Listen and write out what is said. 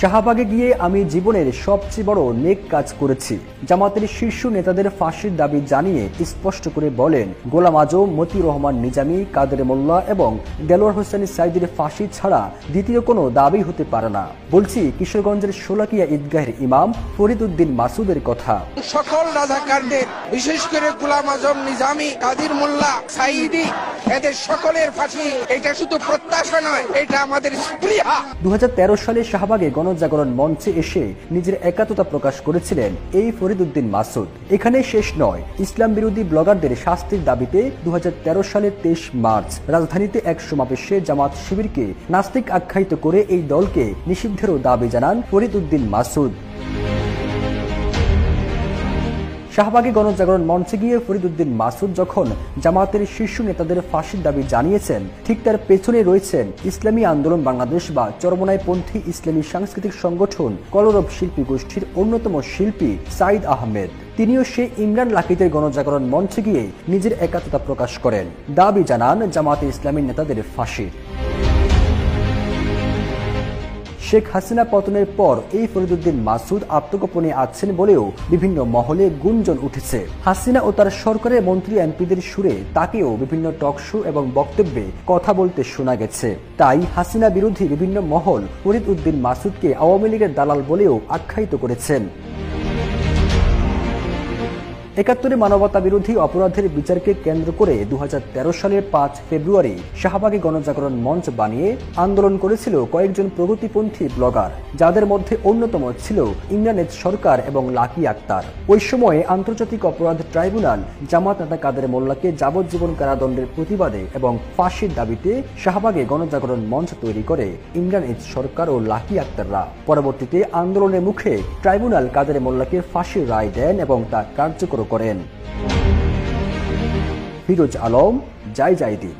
শাহবাগে গিয়ে আমি জীবনের সবচেয়ে বড় নেক কাজ করেছি। জামাতের শীর্ষ নেতাদের ফাঁসির দাবি জানিয়ে স্পষ্ট করে বলেন, গোলাম আজম, মতিউর রহমান নিজামী, কাদের মোল্লা এবং দেলোয়ার হোসেন সাইদির ফাঁসি ছাড়া দ্বিতীয় কোনো দাবি হতে পারে না। বলছি কিশোরগঞ্জের শোলাকিয়া ঈদগাহের ইমাম ফরিদ উদ্দিন মাসুদের কথা। সকল রাজাকারদের, বিশেষ করে গোলাম আজম, নিজামী, কাদের মোল্লা, সাইদি, এদের সকলের ফাঁসি এটা শুধু প্রত্যাশা নয়, এটা আমাদের স্পৃহা। 2013 সালে শাহবাগে গণজাগরণ মঞ্চে এসে নিজের একাত্মতা প্রকাশ করেছিলেন এই ফরিদ উদ্দিন মাসুদ। এখানে শেষ নয়, ইসলাম বিরোধী ব্লগারদের শাস্তির দাবিতে 2013 সালের 23 মার্চ রাজধানীতে এক সমাবেশে জামাত শিবিরকে নাস্তিক আখ্যায়িত করে এই দলকে নিষিদ্ধেরও দাবি জানান ফরিদ উদ্দিন মাসুদ। শাহবাগে গণজাগরণ মঞ্চে গিয়ে ফরিদ উদ্দিন মাসুদ যখন জামাতের শীর্ষ নেতাদের ফাঁসির দাবি জানিয়েছেন, ঠিক তার পেছনে রয়েছেন ইসলামী আন্দোলন বাংলাদেশ বা চরমনাইপন্থী ইসলামী সাংস্কৃতিক সংগঠন কলরব শিল্পী গোষ্ঠীর অন্যতম শিল্পী সাইদ আহমেদ। তিনিও সে ইমরান লাকিদের গণজাগরণ মঞ্চে গিয়ে নিজের একাত্মতা প্রকাশ করেন, দাবি জানান জামাতে ইসলামী নেতাদের ফাঁসির। শেখ হাসিনা পতনের পর এই ফরিদ উদ্দিন মাসুদ আত্মগোপনে আছেন বলেও বিভিন্ন মহলে গুঞ্জন উঠেছে। হাসিনা ও তার সরকারের মন্ত্রী এমপিদের সুরে তাকেও বিভিন্ন টকশো এবং বক্তব্যে কথা বলতে শোনা গেছে। তাই হাসিনা বিরোধী বিভিন্ন মহল ফরিদ উদ্দিন মাসুদকে আওয়ামী লীগের দালাল বলেও আখ্যায়িত করেছেন। ৭১ মানবতা বিরোধী অপরাধের বিচারকে কেন্দ্র করে 2013 সালের 5 ফেব্রুয়ারি শাহবাগে গণজাগরণ মঞ্চ বানিয়ে আন্দোলন করেছিল কয়েকজন প্রগতিপন্থী ব্লগার, যাদের মধ্যে অন্যতম ছিল ইমরান সরকার এবং লাকি আক্তার। ওই সময়ে আন্তর্জাতিক অপরাধ ট্রাইব্যুনাল জামাত নেতা কাদের মোল্লাকে যাবজ্জীবন কারাদণ্ডের প্রতিবাদে এবং ফাঁসির দাবিতে শাহবাগে গণজাগরণ মঞ্চ তৈরি করে ইমরান সরকার ও লাকি আক্তাররা। পরবর্তীতে আন্দোলনের মুখে ট্রাইব্যুনাল কাদের মোল্লাকে ফাঁসির রায় দেন এবং তা কার্যকর করেন। ফিরোজ আলম, জয় জয় দিন।